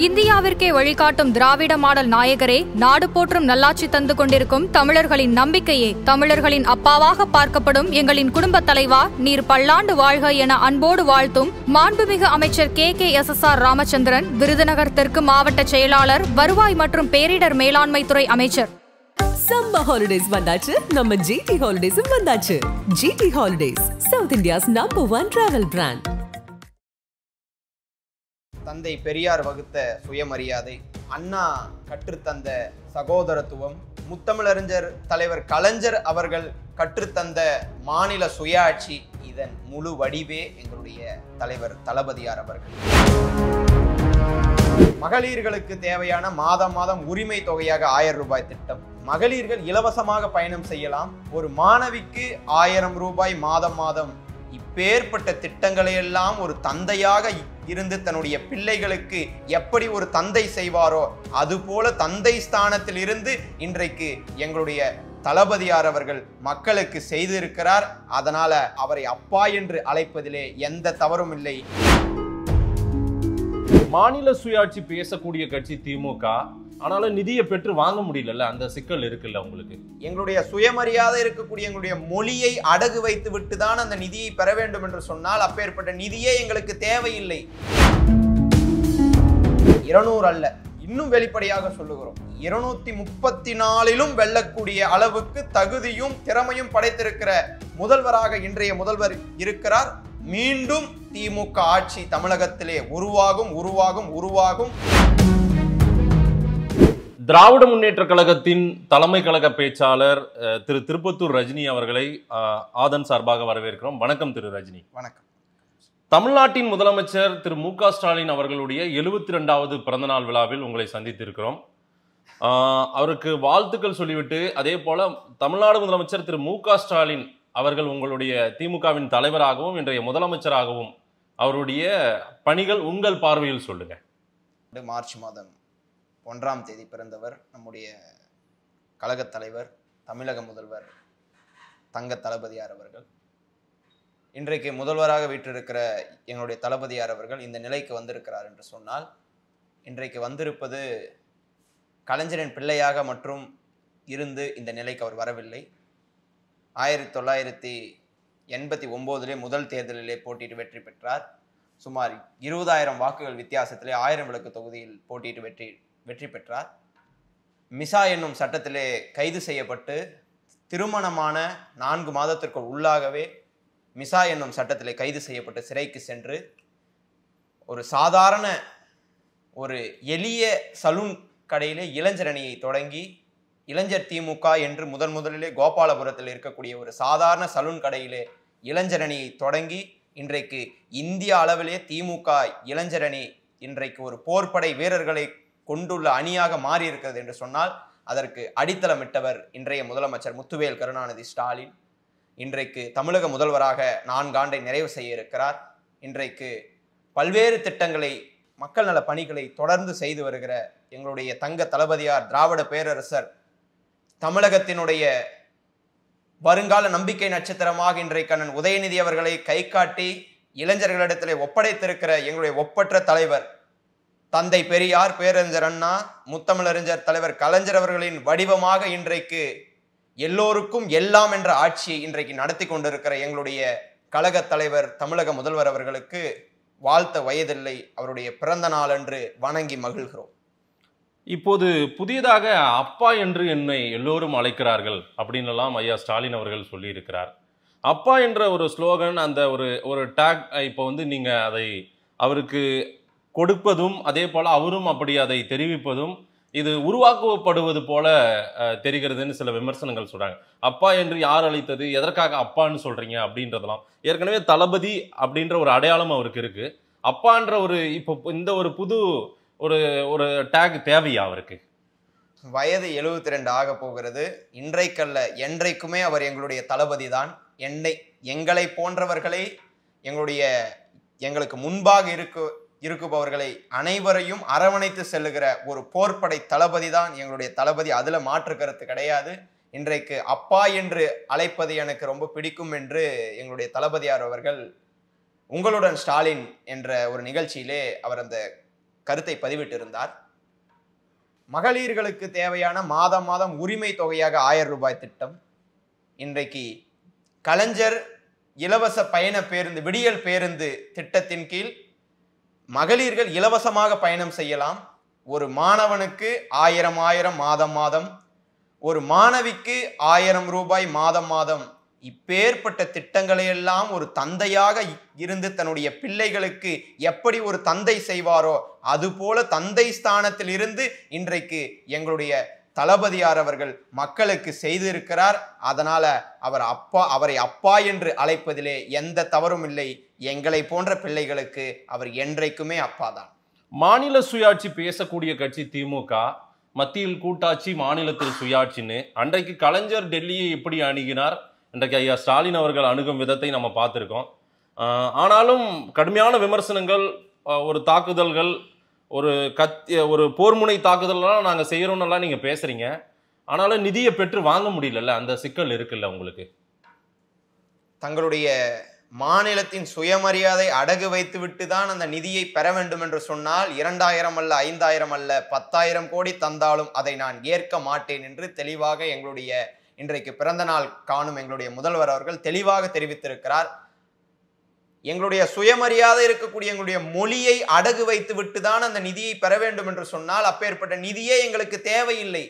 இந்தியாவிற்கே வழிகாட்டும் திராவிட மாடல் நாயகரே, நாடு போற்றும் நல்லாட்சி தந்து கொண்டிருக்கும் தமிழர்களின் நம்பிக்கையே, தமிழர்களின் அப்பாவாக பார்க்கப்படும் எங்களின் குடும்பத் தலைவா, நீர் பல்லாண்டு வாழ்க என அன்போடு வாழ்த்தும் மாண்புமிகு அமைச்சர் KKSSR ராமச்சந்திரன், விருதுநகர் தெற்கு மாவட்ட செயலாளர், வருவாய் மற்றும் பேரிடர் மேலாண்மை துறை அமைச்சர். Summer holidays வந்தாச்சு, நம்ம GT Holidays வந்தாச்சு. GT Holidays, South India's #1 travel brand. தந்தை பெரியார் வகுத்த சுயமரியாதை, அண்ணா கற்றுத்தந்த சகோதரத்துவம், முத்தமிழறிஞர் தலைவர் கலைஞர் அவர்கள் கற்றுத்தந்த மாநில சுயாட்சி, இதன் முழு வடிவே எங்களுடைய தலைவர் தளபதியார் அவர்கள். மகளிர்களுக்கு தேவையான மாதம் உரிமை தொகையாக 1000 ரூபாய் திட்டம். மகளிர்கள் இலவசமாக பயணம் செய்யலாம். ஒரு மாணவிக்கு 1000 ரூபாய் மாதம். இப்பேற்பட்ட திட்டங்களை எல்லாம் ஒரு தந்தையாக இருந்து தன்னுடைய பிள்ளைகளுக்கு எப்படி ஒரு தந்தை செய்வாரோ அதுபோல தந்தை ஸ்தானத்தில் இருந்து இன்றைக்கு எங்களுடைய தளபதியார் அவர்கள் மக்களுக்கு செய்திருக்கிறார். அதனால அவரை அப்பா என்று அழைப்பதிலே எந்த தவறும் இல்லை. மாநில சுயாட்சி பேசக்கூடிய கட்சி திமுக. ஆனாலும் நிதியை பெற்று வாங்க முடியல, அந்த சிக்கல் இருக்குல்ல உங்களுக்கு. எங்களுடைய சுயமரியாதை இருக்கக்கூடிய எங்களுடைய மொழியை அடகு வைத்து விட்டு தான் அந்த நிதியை பெற வேண்டும் என்று சொன்னால் அப்பேற்பட்ட நிதியே எங்களுக்கு தேவையில்லை. 200 அல்ல, இன்னும் வெளிப்படையாக சொல்லுகிறோம், 234லும் வெல்லக்கூடிய அளவுக்கு தகுதியும் திறமையும் படைத்திருக்கிற முதல்வராக இன்றைய முதல்வர் இருக்கிறார். மீண்டும் திமுக ஆட்சி தமிழகத்திலே உருவாகும். திராவிட முன்னேற்ற கழகத்தின் தலைமை கழக பேச்சாளர் திரு திருப்பத்தூர் ரஜினி அவர்களை ஆதன் சார்பாக வரவேற்கிறோம். வணக்கம் திரு ரஜினி. வணக்கம். தமிழ்நாட்டின் முதலமைச்சர் திரு மு.க. ஸ்டாலின் அவர்களுடைய 72வது பிறந்தநாள் விழாவில் உங்களை சந்தித்திருக்கிறோம். அவருக்கு வாழ்த்துக்கள் சொல்லிவிட்டு, அதே போல தமிழ்நாடு முதலமைச்சர் திரு மு.க. ஸ்டாலின் அவர்கள் உங்களுடைய திமுகவின் தலைவராகவும் இன்றைய முதலமைச்சராகவும் அவருடைய பணிகள் உங்கள் பார்வையில் சொல்லுங்க. மார்ச் மாதம் 1ஆம் தேதி பிறந்தவர் நம்முடைய கழகத் தலைவர், தமிழக முதல்வர் தங்க தளபதியார் அவர்கள். இன்றைக்கு முதல்வராக வீற்றிருக்கிற எங்களுடைய தளபதியார் அவர்கள் இந்த நிலைக்கு வந்திருக்கிறார் என்று சொன்னால், இன்றைக்கு வந்திருப்பது கலைஞரின் பிள்ளையாக மற்றும் இருந்து இந்த நிலைக்கு அவர் வரவில்லை. 1989 முதல் தேர்தலிலே போட்டியிட்டு வெற்றி பெற்றார். சுமார் 20,000 வாக்குகள் வித்தியாசத்திலே 1000 விளக்கு தொகுதியில் போட்டியிட்டு வெற்றி பெற்றார். மிசா என்னும் சட்டத்திலே கைது செய்யப்பட்டு திருமணமான 4 மாதத்திற்கு உள்ளாகவே மிசா என்னும் சட்டத்திலே கைது செய்யப்பட்டு சிறைக்கு சென்று ஒரு சாதாரண ஒரு எளிய சலூன் கடையிலே இளைஞர் அணியை தொடங்கி, இளைஞர் திமுக என்று முதலிலே கோபாலபுரத்தில் இருக்கக்கூடிய ஒரு சாதாரண சலூன் கடையிலே இளைஞர் அணியை தொடங்கி இன்றைக்கு இந்திய அளவிலே திமுக இளைஞர் அணி இன்றைக்கு ஒரு போர்ப்படை வீரர்களை கொண்டுள்ள அணியாக மாறி இருக்கிறது என்று சொன்னால் அதற்கு அடித்தளமிட்டவர் இன்றைய முதலமைச்சர் முத்துவேல் கருணாநிதி ஸ்டாலின். இன்றைக்கு தமிழக முதல்வராக 4 ஆண்டை நிறைவு செய்ய இருக்கிறார். இன்றைக்கு பல்வேறு திட்டங்களை, மக்கள் நல பணிகளை தொடர்ந்து செய்து வருகிற எங்களுடைய தங்க தளபதியார், திராவிட பேரரசர், தமிழகத்தினுடைய வருங்கால நம்பிக்கை நட்சத்திரமாக இன்றைக்கு அண்ணன் உதயநிதி அவர்களை கை காட்டி இளைஞர்களிடத்திலே ஒப்படைத்திருக்கிற எங்களுடைய ஒப்பற்ற தலைவர் தந்தை பெரியார், பேரறிஞர் அண்ணா, முத்தமிழறிஞர் தலைவர் கலைஞர் அவர்களின் வடிவமாக இன்றைக்கு எல்லோருக்கும் எல்லாம் என்ற ஆட்சியை இன்றைக்கு நடத்தி கொண்டிருக்கிற எங்களுடைய கழக தலைவர் தமிழக முதல்வர் அவர்களுக்கு வாழ்த்த வயதில்லை. அவருடைய பிறந்த நாள் அன்று வணங்கி மகிழ்கிறோம். இப்போது புதியதாக அப்பா என்று என்னை எல்லோரும் அழைக்கிறார்கள் அப்படின்னுலாம் ஐயா ஸ்டாலின் அவர்கள் சொல்லியிருக்கிறார். அப்பா என்ற ஒரு ஸ்லோகன், அந்த ஒரு டேக் இப்போ நீங்க அதை அவருக்கு கொடுப்பதும், அதே போல அவரும் அப்படி அதை தெரிவிப்பதும் இது உருவாக்கப்படுவது போல தெரிகிறதுன்னு சில விமர்சனங்கள் சொல்றாங்க. அப்பா என்று யார் அழைத்தது, எதற்காக அப்பான்னு சொல்றீங்க அப்படின்றதெல்லாம். ஏற்கனவே தளபதி அப்படின்ற ஒரு அடையாளம் அவருக்கு இருக்கு. அப்பான்ற இப்போ இந்த ஒரு புது ஒரு டேக் தேவையா அவருக்கு? வயது 72 ஆக போகிறது. இன்றைக்கல்ல என்றைக்குமே அவர் எங்களுடைய தளபதி தான். எங்களை போன்றவர்களை, எங்களுக்கு முன்பாக இருக்குபவர்களை அனைவரையும் அரவணைத்து செல்லுகிற ஒரு போர்ப்படை தளபதி தான் எங்களுடைய தளபதி. அதுல மாற்று கருத்து கிடையாது. இன்றைக்கு அப்பா என்று அழைப்பது எனக்கு ரொம்ப பிடிக்கும் என்று எங்களுடைய தளபதியார் அவர்கள் உங்களுடன் ஸ்டாலின் என்ற ஒரு நிகழ்ச்சியிலே அவர் அந்த கருத்தை பதிவிட்டிருந்தார். மகளிர்களுக்கு தேவையான மாதம் மாதம் உரிமை தொகையாக 1000 ரூபாய் திட்டம், இன்றைக்கு கலைஞர் இலவச பயண பேருந்து, விடியல் பேருந்து திட்டத்தின் கீழ் மகளிர்கள் இலவசமாக பயணம் செய்யலாம். ஒரு மாணவனுக்கு 1000 மாதம் மாதம், ஒரு மாணவிக்கு 1000 ரூபாய் மாதம் மாதம். இப்பேற்பட்ட திட்டங்களை எல்லாம் ஒரு தந்தையாக இருந்து தன்னுடைய பிள்ளைகளுக்கு எப்படி ஒரு தந்தை செய்வாரோ அதுபோல தந்தை ஸ்தானத்தில் இருந்து இன்றைக்கு எங்களுடைய தளபதியார் அவர்கள் மக்களுக்கு செய்திருக்கிறார். அதனால அவரை அப்பா என்று அழைப்பதிலே எந்த தவறும் இல்லை. எங்களை போன்ற பிள்ளைகளுக்கு அவர் என்றைக்குமே அப்பாதான். மாநில சுயாட்சி பேசக்கூடிய கட்சி திமுக, மத்தியில் கூட்டாட்சி மாநிலத்தில் சுயாட்சின்னு அன்றைக்கு கலைஞர் டெல்லியை எப்படி அணுகினார், இன்றைக்கு ஐயா ஸ்டாலின் அவர்கள் அணுகும் விதத்தை நம்ம பார்த்துருக்கோம். ஆனாலும் கடுமையான விமர்சனங்கள், ஒரு தாக்குதல்கள், ஒரு போர்முனை தாக்குதல்லாம் நாங்கள் செய்கிறோன்னெல்லாம் நீங்கள் பேசுகிறீங்க. ஆனாலும் நிதியை பெற்று வாங்க முடியலல்ல, அந்த சிக்கல் இருக்குல்ல உங்களுக்கு? தங்களுடைய மாநிலத்தின் சுயமரியாதை அடகு வைத்து விட்டு தான் அந்த நிதியை பெற வேண்டும் என்று சொன்னால் 2000 அல்ல, 5000 அல்ல, 10,000 கோடி தந்தாலும் அதை நான் ஏற்க மாட்டேன் என்று தெளிவாக எங்களுடைய இன்றைக்கு பிறந்த நாள் காணும் எங்களுடைய முதல்வர் அவர்கள் தெளிவாக தெரிவித்திருக்கிறார். எங்களுடைய சுயமரியாதை இருக்கக்கூடிய எங்களுடைய மொழியை அடகு வைத்து விட்டு தான் அந்த நிதியை பெற வேண்டும் என்று சொன்னால் அப்பேற்பட்ட நிதியே எங்களுக்கு தேவையில்லை.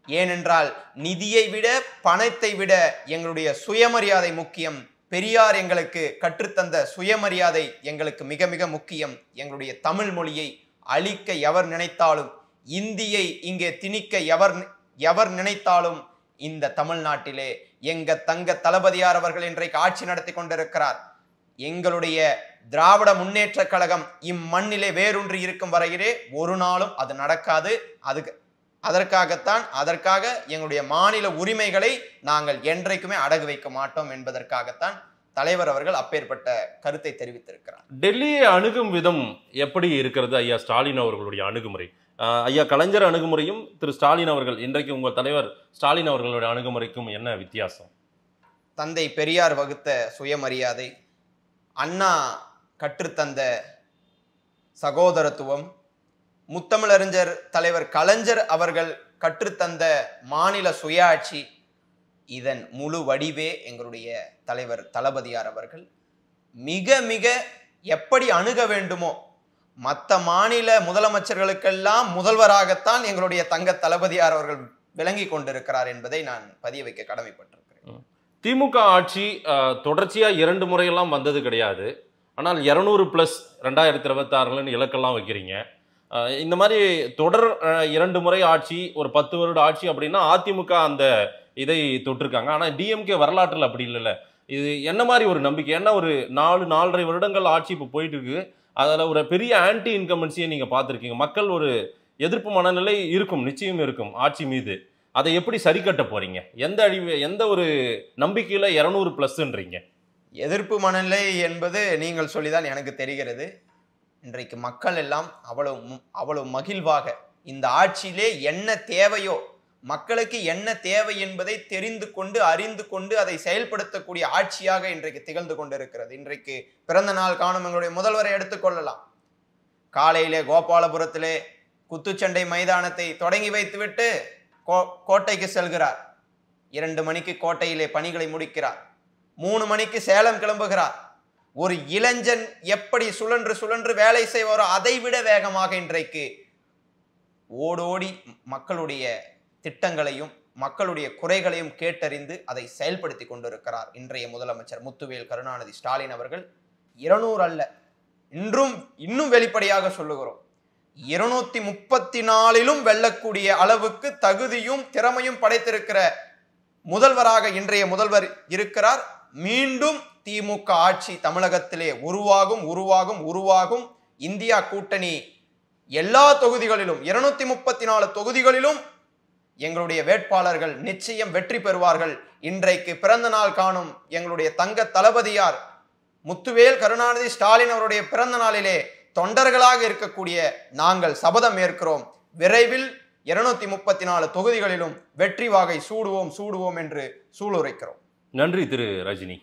ஏனென்றால் நிதியை விட பணத்தை விட எங்களுடைய சுயமரியாதை முக்கியம். பெரியார் எங்களுக்கு கற்றுத்தந்த சுயமரியாதை எங்களுக்கு மிக மிக முக்கியம். எங்களுடைய தமிழ் மொழியை அழிக்க எவர் நினைத்தாலும், இந்தியை இங்கே திணிக்க எவர் நினைத்தாலும் இந்த தமிழ்நாட்டிலே எங்க தங்க தளபதியார் அவர்கள் இன்றைக்கு ஆட்சி நடத்தி கொண்டிருக்கிறார். எங்களுடைய திராவிட முன்னேற்ற கழகம் இம்மண்ணிலே வேரூன்றி இருக்கும் வரையிலே ஒரு நாளும் அது நடக்காது. அதற்காக எங்களுடைய மாநில உரிமைகளை நாங்கள் என்றைக்குமே அடகு வைக்க மாட்டோம் என்பதற்காகத்தான் தலைவர் அவர்கள் அப்பேற்பட்ட கருத்தை தெரிவித்திருக்கிறார். டெல்லியை அணுகும் விதம் எப்படி இருக்கிறது ஐயா ஸ்டாலின் அவர்களுடைய அணுகுமுறை? ஐயா கலைஞர் அணுகுமுறையும் திரு ஸ்டாலின் அவர்கள் இன்றைக்கு உங்கள் தலைவர் ஸ்டாலின் அவர்களுடைய அணுகுமுறைக்கும் என்ன வித்தியாசம்? தந்தை பெரியார் வகுத்த சுயமரியாதை, அண்ணா கற்றுத்தந்த சகோதரத்துவம், முத்தமிழறிஞர் தலைவர் கலைஞர் அவர்கள் கற்றுத்தந்த மாநில சுயாட்சி, இதன் முழு வடிவே எங்களுடைய தலைவர் தளபதியார் அவர்கள் மிக மிக எப்படி அணுக வேண்டுமோ, மற்ற மாநில முதலமைச்சர்களுக்கெல்லாம் முதல்வராகத்தான் எங்களுடைய தங்க தளபதியார் அவர்கள் விளங்கி கொண்டிருக்கிறார் என்பதை நான் பதிய வைக்க கடமைப்பட்டிருக்கிறேன். திமுக ஆட்சி தொடர்ச்சியா 2 முறையெல்லாம் வந்தது கிடையாது. ஆனால் 200+ 2026 இலக்கெல்லாம் வைக்கிறீங்க. இந்த மாதிரி தொடர் 2 முறை ஆட்சி, ஒரு 10 வருட ஆட்சி அப்படின்னா அதிமுக அந்த இதை தொட்டிருக்காங்க. ஆனால் டிஎம்கே வரலாற்றில் அப்படி இல்லைல்ல. இது என்ன மாதிரி ஒரு நம்பிக்கை? என்ன ஒரு 4-4.5 வருடங்கள் ஆட்சி இப்போ போயிட்டு இருக்கு. அதில் ஒரு பெரிய ஆன்டி இன்கம்பன்சியை நீங்கள் பார்த்துருக்கீங்க. மக்கள் ஒரு எதிர்ப்பு மனநிலை இருக்கும், நிச்சயம் இருக்கும் ஆட்சி மீது. அதை எப்படி சரி கட்ட போறீங்க? எந்த ஒரு நம்பிக்கையில் 200+ன்றீங்க? எதிர்ப்பு மனநிலை என்பது நீங்கள் சொல்லிதான் எனக்கு தெரிகிறது. இன்றைக்கு மக்கள் எல்லாம் அவ்வளவு மகிழ்வாக இந்த ஆட்சியிலே என்ன தேவையோ, மக்களுக்கு என்ன தேவை என்பதை தெரிந்து கொண்டு அறிந்து கொண்டு அதை செயல்படுத்தக்கூடிய ஆட்சியாக இன்றைக்கு திகழ்ந்து கொண்டிருக்கிறது. இன்றைக்கு பிறந்த நாள் காணும் எங்களுடைய முதல்வரை எடுத்துக்கொள்ளலாம். காலையிலே கோபாலபுரத்திலே குத்துச்சண்டை மைதானத்தை தொடங்கி வைத்துவிட்டு கோட்டைக்கு செல்கிறார். 2 மணிக்கு கோட்டையிலே பணிகளை முடிக்கிறார். 3 மணிக்கு சேலம் கிளம்புகிறார். ஒரு இளைஞன் எப்படி சுழன்று வேலை செய்வாரோ அதை விட வேகமாக இன்றைக்கு ஓடோடி மக்களுடைய திட்டங்களையும் மக்களுடைய குறைகளையும் கேட்டறிந்து அதை செயல்படுத்தி கொண்டிருக்கிறார் இன்றைய முதலமைச்சர் முத்துவேல் கருணாநிதி ஸ்டாலின் அவர்கள். 200 அல்ல, இன்னும் வெளிப்படையாக சொல்லுகிறோம், 234 வெல்லக்கூடிய அளவுக்கு தகுதியும் திறமையும் படைத்திருக்கிற முதல்வராக இன்றைய முதல்வர் இருக்கிறார். மீண்டும் திமுக ஆட்சி தமிழகத்திலே உருவாகும். இந்தியா கூட்டணி எல்லா தொகுதிகளிலும் 234 தொகுதிகளிலும் எங்களுடைய வேட்பாளர்கள் நிச்சயம் வெற்றி பெறுவார்கள். இன்றைக்கு பிறந்த நாள் காணும் எங்களுடைய தங்க தளபதியார் முத்துவேல் கருணாநிதி ஸ்டாலின் அவருடைய பிறந்த நாளிலே தொண்டர்களாக இருக்கக்கூடிய நாங்கள் சபதம் ஏற்கிறோம். விரைவில் 234 தொகுதிகளிலும் வெற்றி வாகை சூடுவோம் என்று சூளுரைக்கிறோம். நன்றி திரு ரஜினி.